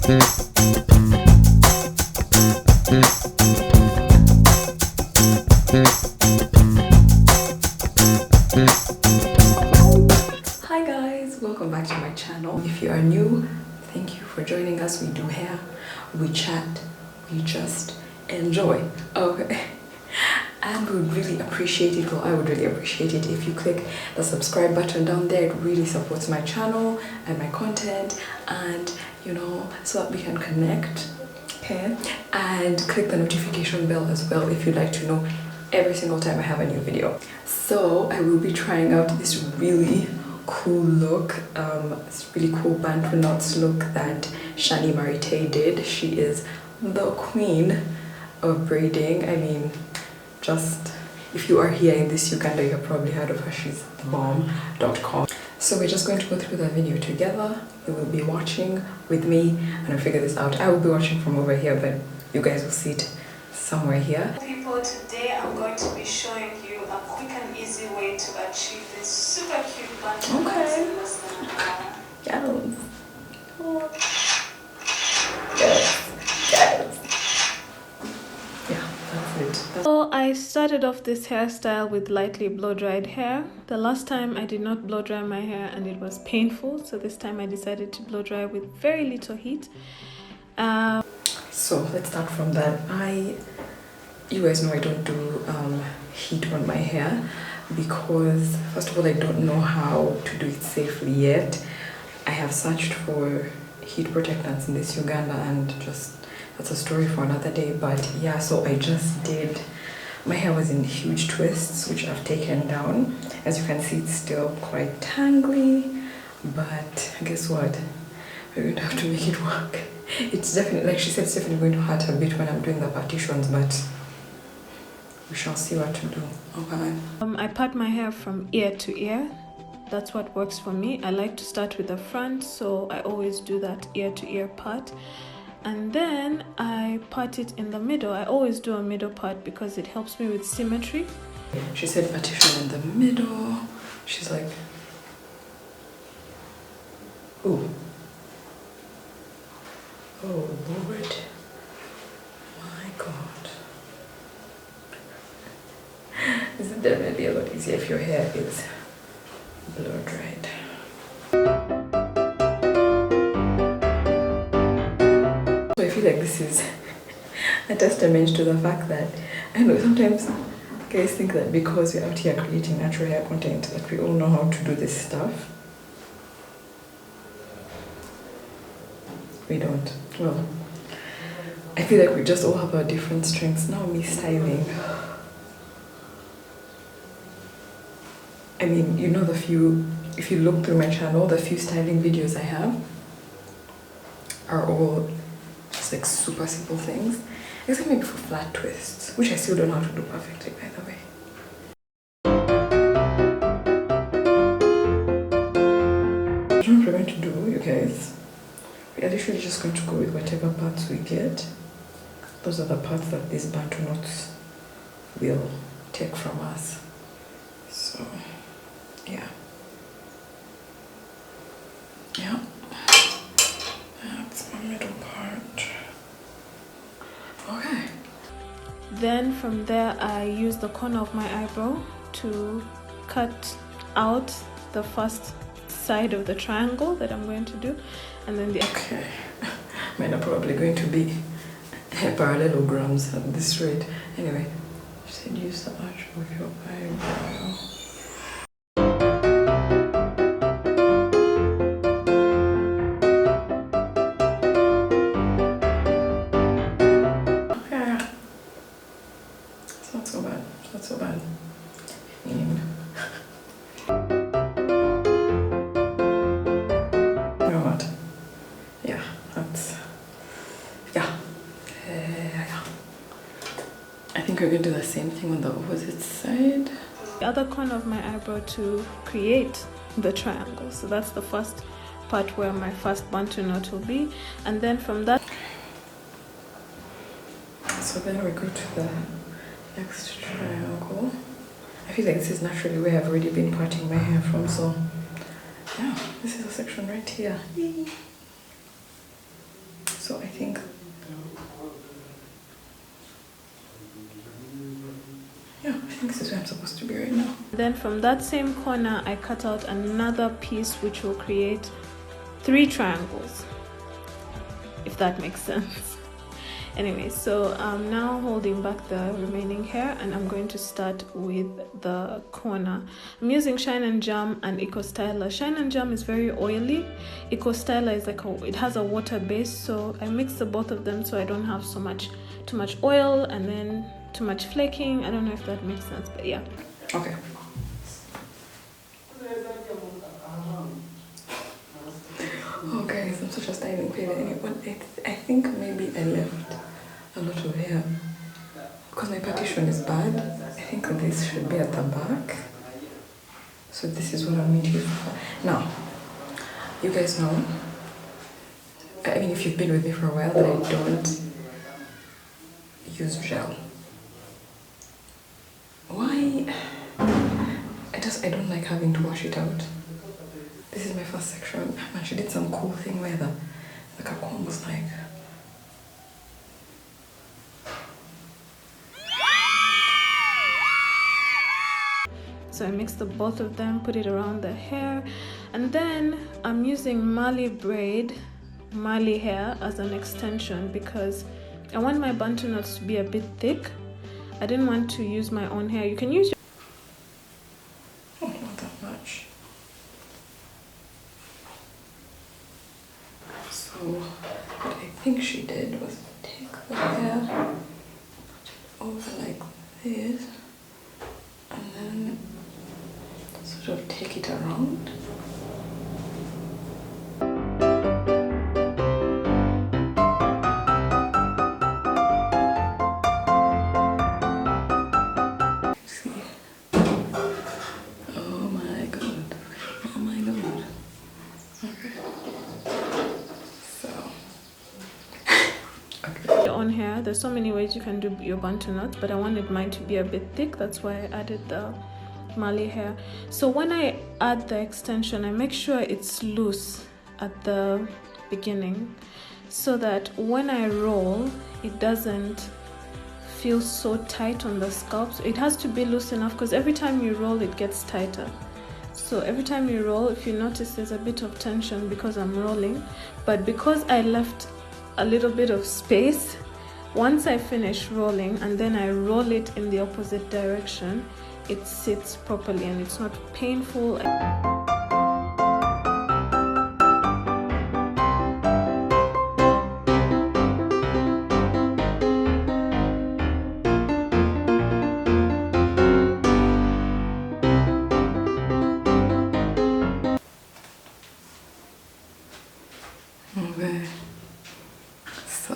Hi guys, welcome back to my channel. If you are new, thank you for joining us. We do hair, we chat, we just enjoy. Okay. And we would really appreciate it, well I would really appreciate it if you click the subscribe button down there. It really supports my channel and my content, and you know, so that we can connect. Okay, and click the notification bell as well if you'd like to know every single time I have a new video. So I will be trying out this really cool look, this really cool Bantu knots look that Tshani Marithe did. She is the queen of braiding. I mean, just if you are here in this Uganda, you have probably heard of her. She's bomb.com. So we're just going to go through the video together. You will be watching with me and I'll figure this out. I will be watching from over here, but you guys will see it somewhere here. People, today I'm going to be showing you a quick and easy way to achieve this super cute Bantu knots in less than an hour. Yes. Yes. Yes. Yeah, that's it. So I started off this hairstyle with lightly blow-dried hair. The last time I did not blow-dry my hair and it was painful, so this time I decided to blow-dry with very little heat. So let's start from that. You guys know I don't do heat on my hair because first of all I don't know how to do it safely yet. I have searched for heat protectants in this Uganda and just that's a story for another day. But yeah, so I just did, my hair was in huge twists which I've taken down. As you can see, it's still quite tangly, but guess what, we're going to have to make it work. It's definitely, like she said, it's definitely going to hurt a bit when I'm doing the partitions, but we shall see what to do. Okay. I part my hair from ear to ear. That's what works for me. I like to start with the front, so I always do that ear to ear part. And then I part it in the middle. I always do a middle part because it helps me with symmetry. She said partition in the middle. She's like, ooh. Oh Lord. My God. This is definitely a lot easier if your hair is blow dried. So I feel like this is a testament to the fact that, I know sometimes guys think that because we're out here creating natural hair content that we all know how to do this stuff. We don't. Well, I feel like we just all have our different strengths. Now me styling. I mean, you know, if you look through my channel, the few styling videos I have are all just like super simple things. Except maybe for flat twists, which I still don't know how to do perfectly, by the way. What we're going to do, you guys, we are literally just going to go with whatever parts we get. Those are the parts that these Bantu knots will take from us. So, yeah. Yeah. That's my middle part. Okay. Then from there I use the corner of my eyebrow to cut out the first side of the triangle that I'm going to do, and then the okay. Mine are probably going to be parallelograms at this rate. Anyway, she said use the arch of your eyebrow. Okay. It's not so bad. It's not so bad. You know what? Yeah, that's, yeah. I think we're going to do the same thing on the opposite side. The other corner of my eyebrow to create the triangle. So that's the first part where my first Bantu knot will be, and then from that. So then we go to the next triangle. I feel like this is naturally where I've already been parting my hair from, so yeah, this is a section right here. So I think this is where I'm supposed to be right now. Then from that same corner, I cut out another piece which will create 3 triangles, if that makes sense. Anyway, so I'm now holding back the remaining hair, and I'm going to start with the corner. I'm using Shine and Jam and Eco Styler. Shine and Jam is very oily. Eco Styler is it has a water base, so I mix the both of them so I don't have too much oil and then too much flaking. I don't know if that makes sense, but yeah. Okay. Oh guys, I'm such a styling failure. I think maybe I left a lot of hair because my partition is bad. I think this should be at the back. So this is what I'm going to use. Now, you guys know, I mean, if you've been with me for a while, that I don't use gel. Why? I don't like having to wash it out. This is my first section. Man, she did some cool thing where the comb was like. So I mixed the both of them, put it around the hair, and then I'm using Mali hair as an extension because I want my Bantu knots to be a bit thick. I didn't want to use my own hair. You can use your... Oh, not that much. So what I think she did was take the hair over like this and then sort of take it around. Hair. There's so many ways you can do your Bantu knots, but I wanted mine to be a bit thick. That's why I added the Mali hair. So when I add the extension, I make sure it's loose at the beginning so that when I roll, it doesn't feel so tight on the scalp. So it has to be loose enough because every time you roll, it gets tighter. So every time you roll, if you notice, there's a bit of tension because I'm rolling, but because I left a little bit of space, once I finish rolling and then I roll it in the opposite direction, it sits properly and it's not painful. Okay. So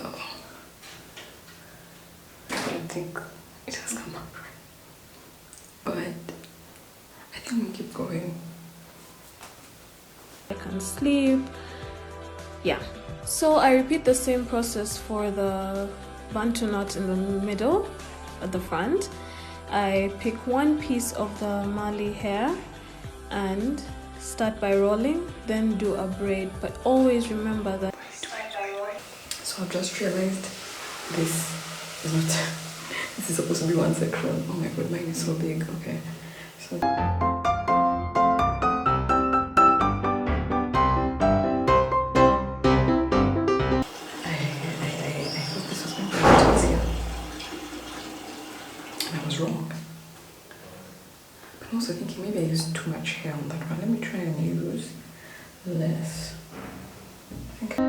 I think it has come up, but I think we keep going. I can sleep. Yeah. So I repeat the same process for the Bantu knot in the middle, at the front. I pick one piece of the Mali hair and start by rolling, then do a braid, but always remember that. So I've just realized this is not. This is supposed to be one section. Oh my god, mine is so big. Okay, so. I thought this was going to be a bit easier, and I was wrong. But I'm also thinking maybe I used too much hair on that one. Let me try and use less. Okay.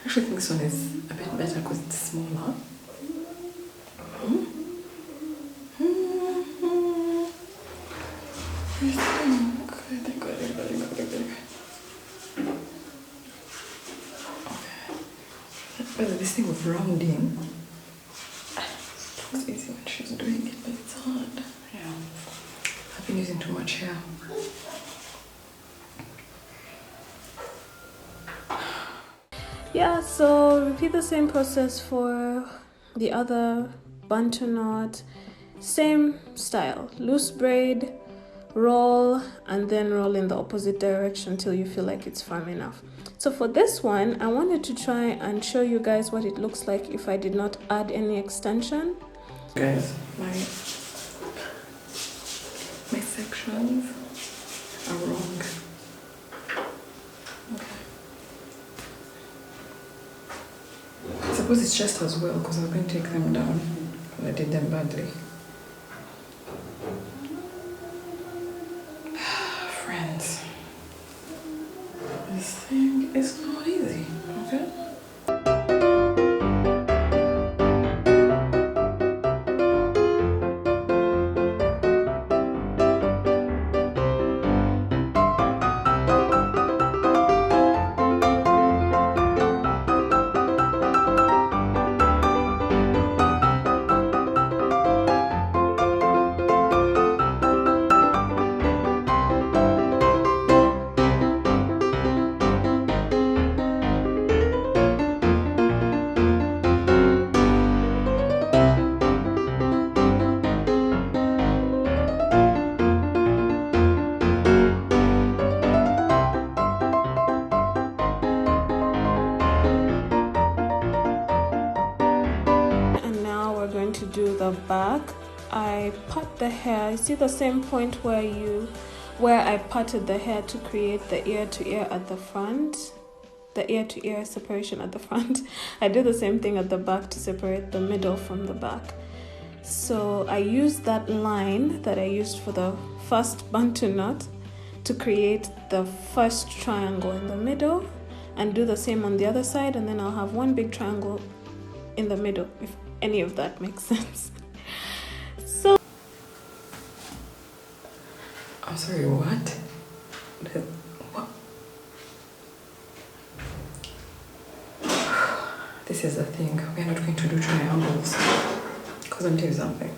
I think this one is a bit better because it's smaller. But this thing of rounding, it's easy when she's doing it, but it's hard. Yeah, I've been using too much hair. Yeah, so repeat the same process for the other Bantu knot. Same style, loose braid, roll, and then roll in the opposite direction till you feel like it's firm enough. So for this one, I wanted to try and show you guys what it looks like if I did not add any extension. Guys, my sections are wrong. Okay. I suppose it's just as well because I'm going to take them down because I did them badly. Friends, this thing is not easy, okay? To do the back, I part the hair. You see the same point where I parted the hair to create the ear to ear at the front, the ear to ear separation at the front. I do the same thing at the back to separate the middle from the back. So I used that line that I used for the first Bantu knot to create the first triangle in the middle, and do the same on the other side, and then I'll have one big triangle in the middle, if any of that makes sense. So I'm sorry, what? What? This is the thing, we're not going to do triangles because I'm doing something.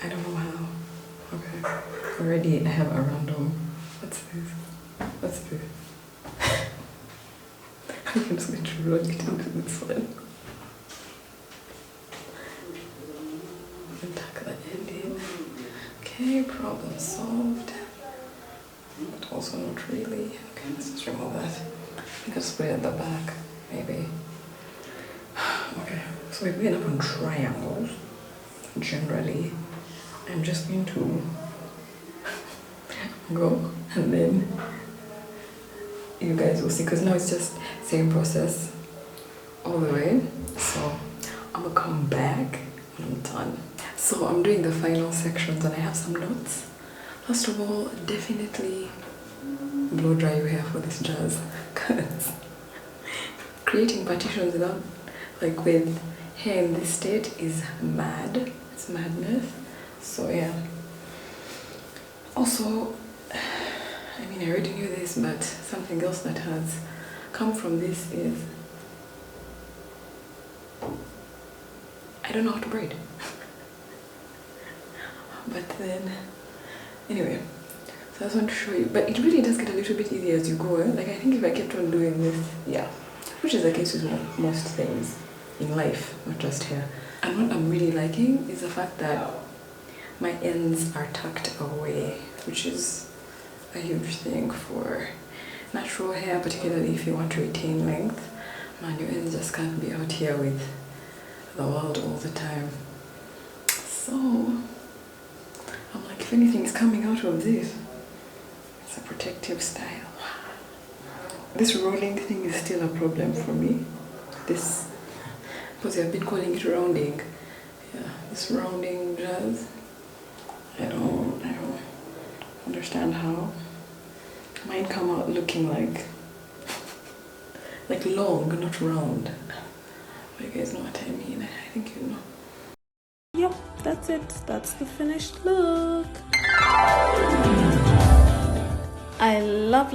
I don't know how. Okay, already I have a random. What's this? What's this? I'm just going to roll it into this one. And tuck the end in. Okay, problem solved. But also not really. Okay, let's just remove that. I can just put it at the back, maybe. Okay, so we end up on triangles. Generally, I'm just going to go and then you guys will see, because now it's just same process all the way. So I'm gonna come back when I'm done. So I'm doing the final sections and I have some notes. First of all, definitely blow dry your hair for this jazz, because creating partitions without, like, with hair in this state is mad. It's madness. So yeah. Also, I mean, I already knew this, but something else that has come from this is I don't know how to braid. But then, anyway, so I just want to show you. But it really does get a little bit easier as you go. Like, I think if I kept on doing this, yeah, which is the case with most things in life, not just hair. And what I'm really liking is the fact that my ends are tucked away, which is a huge thing for natural hair, particularly if you want to retain length. Man, your ends just can't be out here with the world all the time. So I'm like, if anything is coming out of this, it's a protective style. This rolling thing is still a problem for me. This, because I've been calling it rounding. Yeah, this rounding jazz. I don't understand how. Mine come out looking like long, not round. But you guys know what I mean. I think you know. Yep, that's it. That's the finished look. I love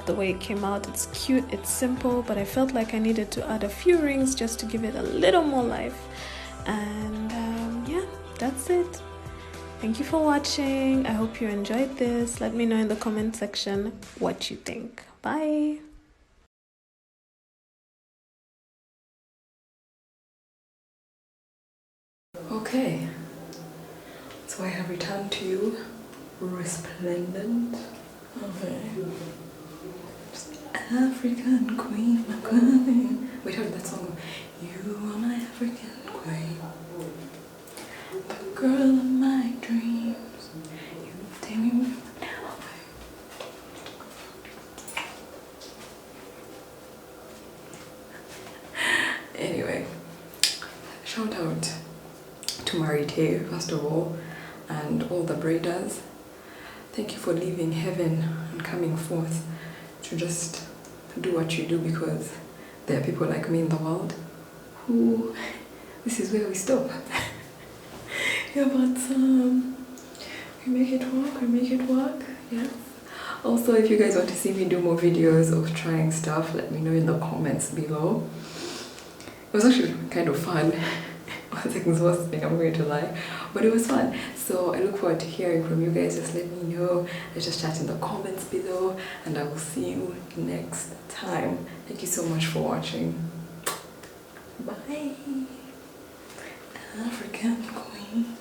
the way it came out. It's cute, it's simple, but I felt like I needed to add a few rings just to give it a little more life. And that's it. Thank you for watching. I hope you enjoyed this. Let me know in the comment section what you think. Bye. Okay, so I have returned to you resplendent. Okay. African queen, my queen. Wait, how did that song go? You are my African queen, the girl of my dreams. You take me now. Anyway, shout out to Marithe, first of all, and all the braiders. Thank you for leaving heaven and coming forth to just do what you do, because there are people like me in the world who, this is where we stop. Yeah, but we make it work, yeah. Also, if you guys want to see me do more videos of trying stuff, let me know in the comments below. It was actually kind of fun. I was exhausting, I'm going to lie, but it was fun. So I look forward to hearing from you guys. Just let me know. Let's just chat in the comments below, and I will see you next time. Thank you so much for watching. Bye, African queen.